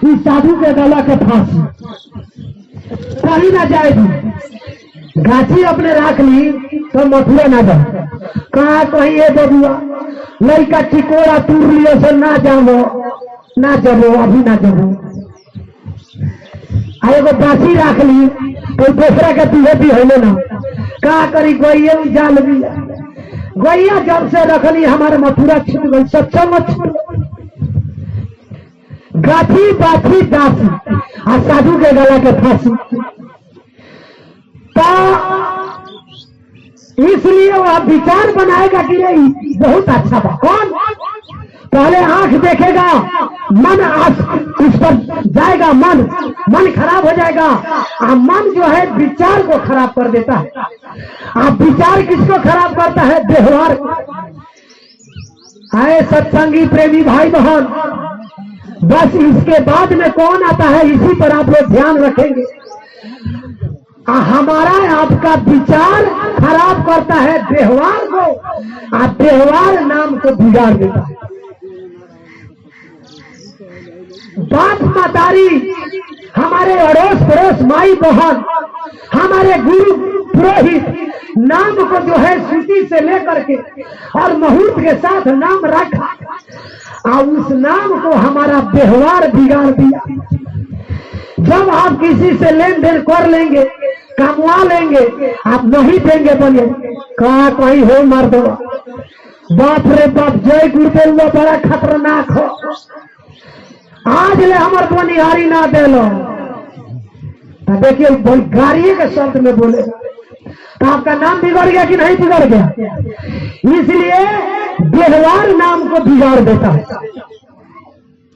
इस साधु के गला के फांसी कहीं ना जाएगी। गाछी अपने राख ली तो मथुरा ना जाए। कहा कहीं ये बबुआ लड़का टिकोड़ा तूर लियो से ना जाबो ना जबो अभी ना जबो। एगो बासी राख ली तो दूसरा के तुहे भी होले ना। कहा करी गैया जाल भी गैया जब से रखली हमारे मथुरा छूट गई सच्चा मत छूट। गाछी बाछी दासी और साधु के गला के फांसी। इसलिए वह विचार बनाएगा कि नहीं बहुत अच्छा था। कौन पहले आंख देखेगा मन उस पर जाएगा, मन खराब हो जाएगा। और मन जो है विचार को खराब कर देता है। आप विचार किसको खराब करता है? व्यवहार। आए सत्संगी प्रेमी भाई बहन, बस इसके बाद में कौन आता है इसी पर आप लोग ध्यान रखेंगे। हमारा आपका विचार खराब करता है व्यवहार को, और व्यवहार नाम को बिगाड़ देता है। बाप मातारी, हमारे अड़ोस पड़ोस माई बहन, हमारे गुरु पुरोहित नाम को जो है सूची से लेकर के और मुहूर्त के साथ नाम रखा, और उस नाम को हमारा व्यवहार बिगाड़ दिया। जब आप किसी से लेन देन कर लेंगे, कमवा लेंगे, आप नहीं देंगे बने कहा कहीं हो मार दो। बाप रे बाप, जय गुरुदेव बड़ा खतरनाक हो। आज ले हमारे को निहारी ना दे लो तो देखिए गाड़िए के शब्द में बोले तो आपका नाम बिगड़ गया कि नहीं बिगड़ गया? इसलिए व्यवहार नाम को बिगाड़ देता है।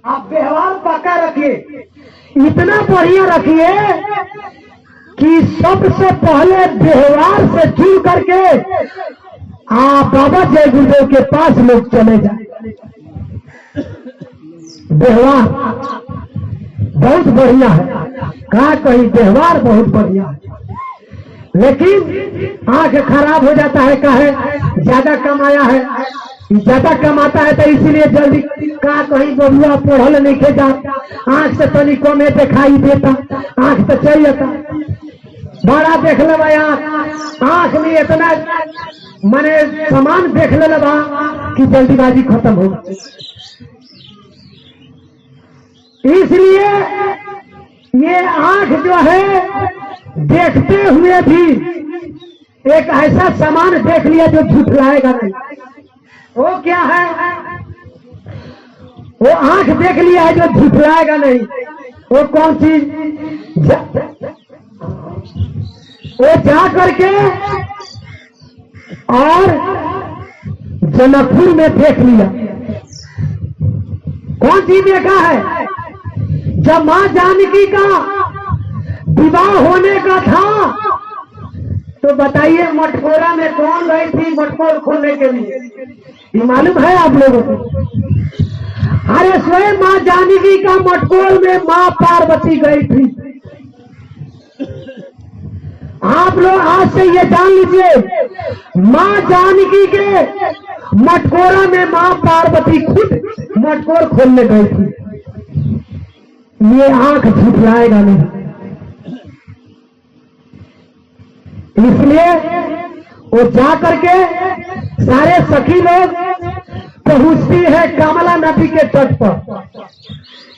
आप व्यवहार पक्का रखिए, इतना बढ़िया रखिए कि सबसे पहले व्यवहार से जुड़ करके आप बाबा जय गुरुदेव के पास लोग चले जाए। व्यवहार बहुत बढ़िया है, कहा कहीं व्यवहार बहुत बढ़िया है, लेकिन आंख खराब हो जाता है। काहे? ज्यादा कमाया है, ज्यादा कमाता है तो इसीलिए जल्दी कहा कहीं बबुआ पढ़ल नहीं खे जाता, आंख से तनी कमे दिखाई देता, आंख तो चल जाता। बड़ा देख ले भाई, आंख में इतना मने सामान देख ले बा कि जल्दीबाजी खत्म हो। इसलिए ये आंख जो है देखते हुए भी एक ऐसा सामान देख लिया जो झुठलाएगा नहीं। वो क्या है? वो आंख देख लिया है जो झुठलाएगा नहीं। वो कौन चीज? वो जा करके और जनकपुर में देख लिया। कौन चीज देखा है? जब मां जानकी का विवाह होने का था तो बताइए मटकोरा में कौन गई थी मटकोर खोलने के लिए? ये मालूम है आप लोगों को? अरे स्वयं मां जानकी का मटकोर में मां पार्वती गई थी। आप लोग आज से ये जान लीजिए, मां जानकी के मटकोरा में मां पार्वती खुद मटकोर खोलने गई थी। ये आंख झुठलाएगा नहीं। इसलिए वो जा करके सारे सखी लोग पहुंचती है कमला नदी के तट पर।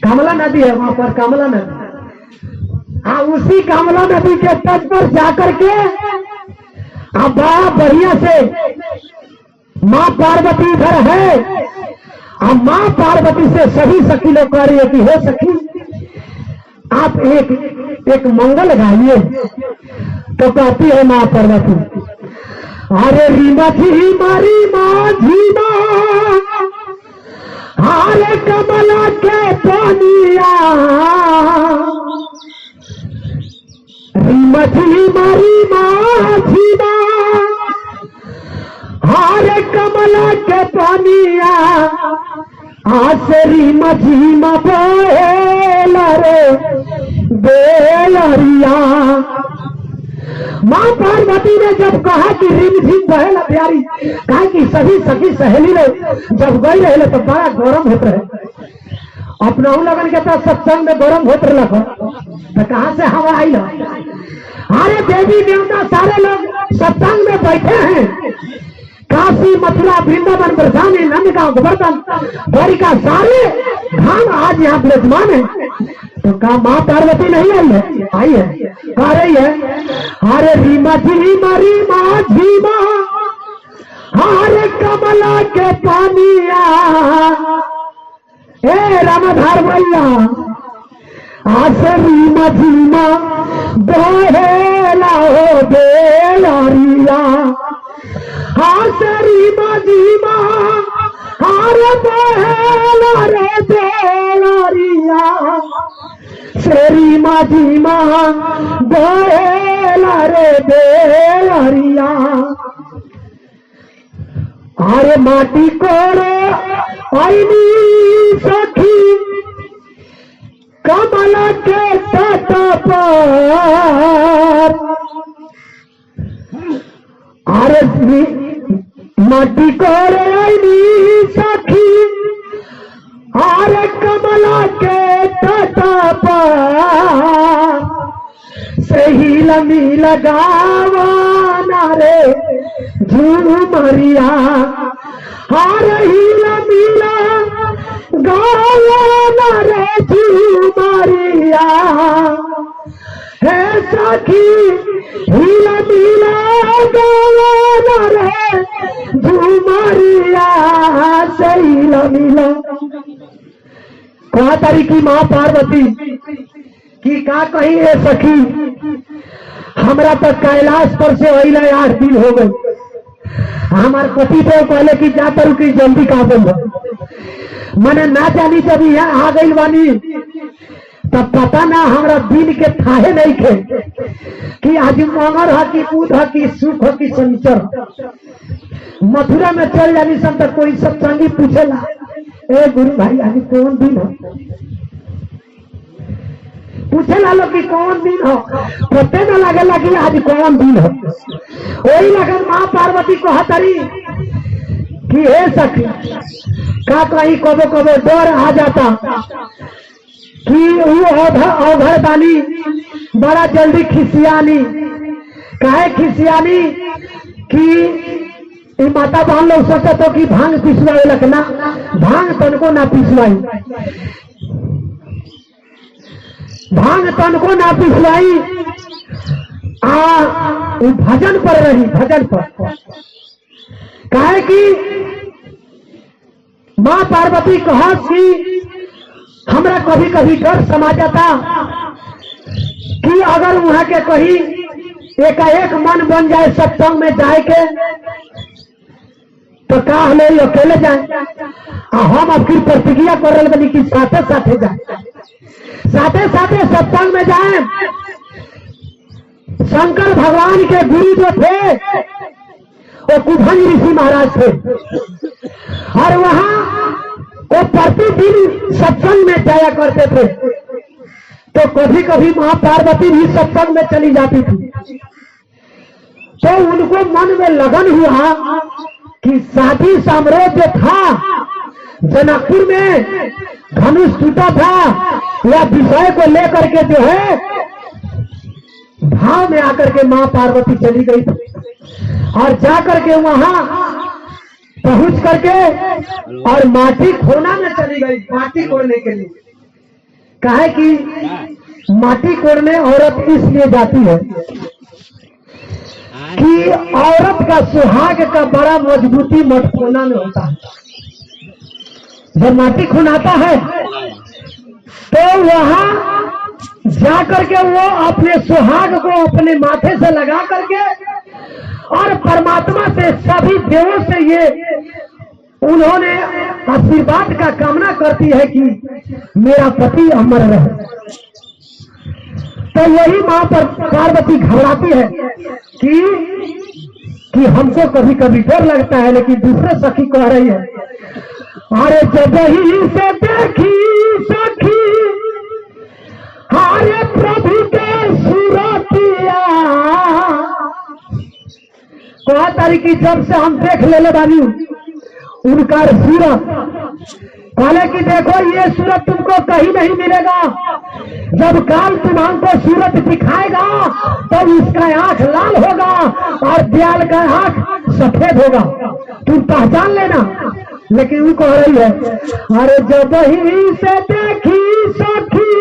कमला नदी है वहां पर, कमला नदी। हाँ, उसी कमला नदी के तट पर जाकर के अब बड़ा बढ़िया से मां पार्वती इधर है। अब मां पार्वती से सभी सखी लोग कह रही है कि हो सखी आप एक मंगल गाइए। तो कहती है मां पार्वती, अरे रीमा थी मारी माँ झीमा, हारे कमला के पानिया, रीमा थी मारी माँ झीमा, हारे कमला के पानिया, आसरी मझीमा बोला रे बेलरिया। मां पार्वती ने जब कहा कि रिमझिम बहेला प्यारी, कहा कि सभी सखी सहेली लोग जब गई रहे तो बड़ा गौरव होता है। अपना लगन के तो सत्संग में गरम होत रख तो कहाँ से हवा आई? अरे देवी देवता सारे लोग सत्संग में बैठे हैं। काशी, मथुरा, वृंदावन, बरसाने, नंदगांव, गोवर्धन, द्वारिका सारे धाम आज यहाँ विराजमान है। तो कहा माँ पार्वती नहीं आई है? आई है, कह रही है अरे रीमा झीमा रीमा झीमा हरे कमला के पानिया हे रामधार भैया आसे रीमा झीमा बहेला हो बेलारिया रीमा झीमा हरे बहेला रे बेलारिया से रीमा झीमा बहेला रे बेलारिया अरे माटी कोड़े आईनी सखी कमला के तट पर अरे माटी कोड़े आईनी सखी अरे कमला के तट पर सही लमी लगावाना रे झूमरिया हरही लमीला गावाना रे झूमरिया हे सखी हिला मिला गावाना रे झूमरिया सही लमीला। कहा तारी की माँ पार्वती कि का कही है सखी हमरा तो कैलाश पर से अला 8 दिन हो गए। हमार पति तो पहले की जाता रुकी जल्दी का बोल मैंने ना जानी जब यहाँ आ गई बानी तब पता ना हमरा दिन के थाहे नहीं थे कि आज मंगल है कि बुध है कि सुख है कि शनिचर। मथुरा में चल जानी सब तक कोई सत्संगी पूछेला ए गुरु भाई आज कौन दिन है? पूछे ला लो कि कौन दिन हो, पते न लगे लगी आज कौन दिन हो। वही लगन माँ पार्वती को हतरी कि हे सखी का कहीं कबो कबो डर आ जाता कि वो अवघर बानी बड़ा जल्दी खिसियानी। काहे खिसियानी कि माता बहन लोग सोचा तो कि भांग पिसवाई लखना, भांग तनको ना पिसवाई, भांग तन को ना पिछलाई भजन पर रही, भजन पर। काहे कि माँ पार्वती कहा कि हमरा कभी कभी डर समा जाता कि अगर वहां के कहीं एकाएक मन बन जाए सत्संग में जाए के तो का हमें अकेले जाए। हम अब की प्रतिज्ञा कर रहे बनी कि साथे साथे जाए, साथे साथे सत्संग में जाए। शंकर भगवान के गुरु जो थे वो कुभंज ऋषि महाराज थे और वहां वो प्रतिदिन सत्संग में जाया करते थे। तो कभी कभी माँ पार्वती भी सत्संग में चली जाती थी। तो उनको मन में लगन हुआ कि शादी समारोह जो था जनकपुर में धनुष टूटा था या विषय को लेकर के जो है भाव में आकर के माँ पार्वती चली गई और जाकर के वहां पहुंच करके और माटी खोना में चली गई, माटी कोड़ने के लिए। काहे कि माटी कोड़ने औरत इसलिए जाती है कि औरत का सुहाग का बड़ा मजबूती मटकोना में होता है। जब माटी खुनाता है तो वहां जाकर के वो अपने सुहाग को अपने माथे से लगा करके और परमात्मा से सभी देवों से ये उन्होंने आशीर्वाद का कामना करती है कि मेरा पति अमर रहे। तो यही मां पर पार्वती घबराती है कि हमको कभी कभी डर लगता है, लेकिन दूसरे सखी कह रही है अरे जब ही से देखी सखी हरे प्रभु के सूरतिया। कहा तारी की जब से हम देख ले बानी उनका सूरत कहले कि देखो ये सूरत तुमको कहीं नहीं मिलेगा, जब काल तुमको सूरत दिखाएगा तब इसका आंख लाल होगा और दयाल का आंख सफेद होगा, तुम पहचान लेना। लेकिन वो कह रही है, अरे जब ही से देखी सखी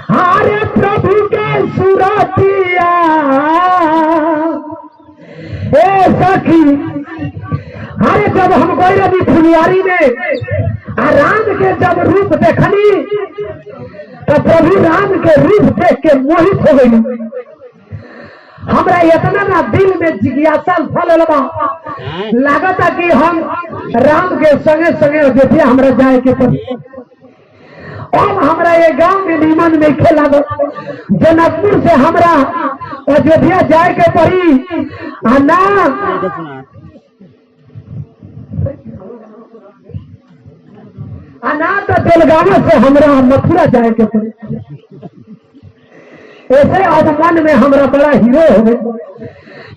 अरे प्रभु के सूरतिया ए सखी, अरे जब हम गए रवि फुलियारी में राम के जब रूप देखनी तो प्रभु राम के रूप देख के मोहित हो गई। हमरा इतना ना दिल में जिज्ञासा फल लागता कि हम राम के संगे संगे अयोध्या हमरा जाए के पड़ी। अब हमरा ये गांव में नीमन में खेला जनकपुर से हमरा अयोध्या जाए के पड़ी ना तो बेलगावा से हमरा मथुरा जाए के पड़ी। ऐसे अब मन में हमरा बड़ा हीरो हो गए,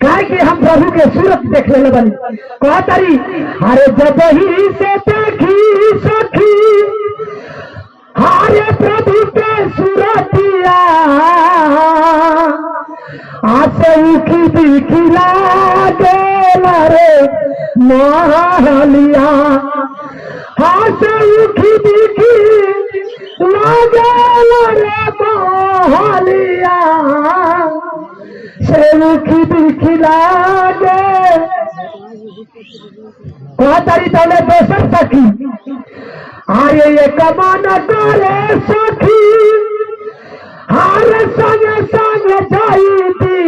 कहे कि हम प्रभु के सूरत देख ले बनी। कहा तारी, अरे जब ही से देखी सखी हरे प्रभु के सूरतिया आसे उखी दिखिला गेला रे महलिया, आसे उखी दिखी लागेला रे महलिया, से उखी दिखी लागे। कहा तारी तले दोसर सखी, अरे ये कमान करे सखी हर संग संग जाई थी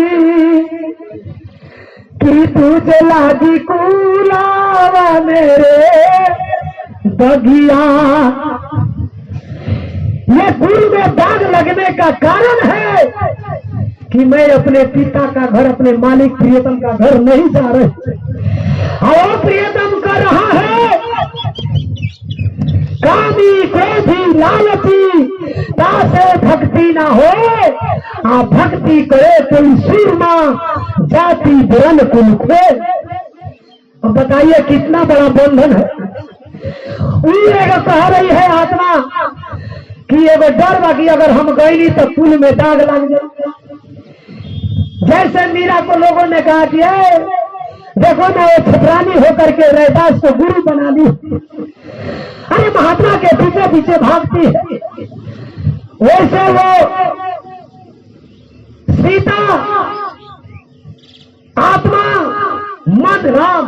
कि तुझे लागी कुलावा मेरे बगिया। ये दिल में दाग लगने का कारण है कि मैं अपने पिता का घर, अपने मालिक प्रियतम का घर नहीं जा रहे, और प्रियतम कर रहा है कामी क्रोधी लालची, तासे भक्ति ना हो आ भक्ति करे कोई सूरमा जाति बरन कुल खो। अब बताइए कितना बड़ा बंधन है। एगो कह रही है आत्मा कि एगो डर बा कि अगर हम गईली तो कुल में दाग लग जाए। जैसे मीरा को लोगों ने कहा कि देखो ना वो छतरानी होकर के रैदास को गुरु बना ली, अरे महात्मा के पीछे पीछे भागती है। वैसे वो सीता आत्मा मन राम,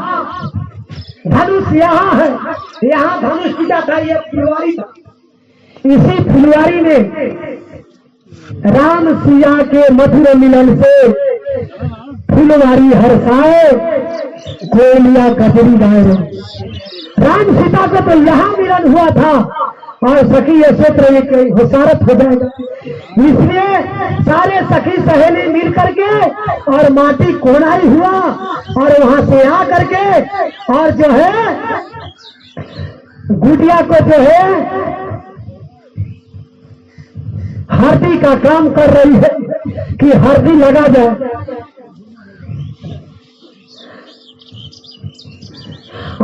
धनुष यहाँ है, यहाँ धनुष सीता था, ये फुलवारी था। इसी फुलवारी में राम सिया के मधुर मिलन से फुलवारी हर्षाए कोयलिया गजरी गाए। राम सीता को तो यहाँ मिलन हुआ था और सखी ये सूत्र एक हुसारत हो जाएगा, इसलिए सारे सखी सहेली मिल करके और माटी कोड़ाई हुआ और वहां से आ करके और जो है गुड़िया को जो है हल्दी का काम कर रही है कि हल्दी लगा जाए।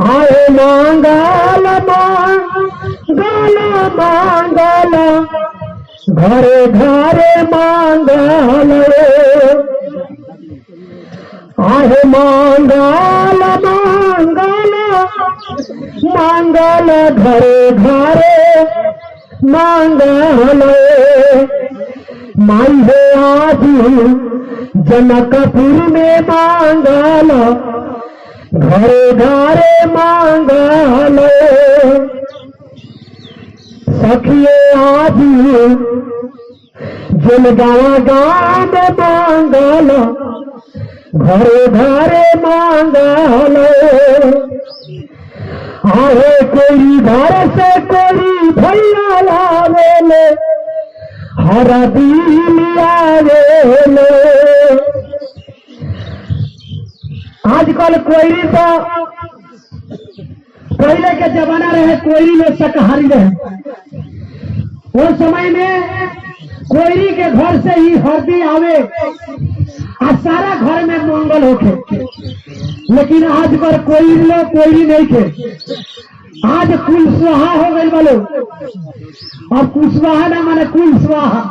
आए मांगल मांगल मांगल घरे घरे मांगल, आए मांगल मांगल मांगल घरे घरे मांगल। माई है आज जनकपुर में मांगल घरे घरे मांगल। सखिए आज जलगावा गांव में मांगल घरे घरे मांगल। अरे कोई घर से कोई भैया लावेले हरा दिल आवेले। आजकल कोयरी तो पहले के जमाना रहे, कोयरी में शाकाहारी रहे। उस समय में कोयरी के घर से ही हल्दी आवे और सारा घर में मंगल होके। लेकिन आजकल कोयरी लोग कोयरी नहीं थे, आज कुल स्वाहा हो गई बोलो, और कुशवाहा ना माने कुल स्वाहा।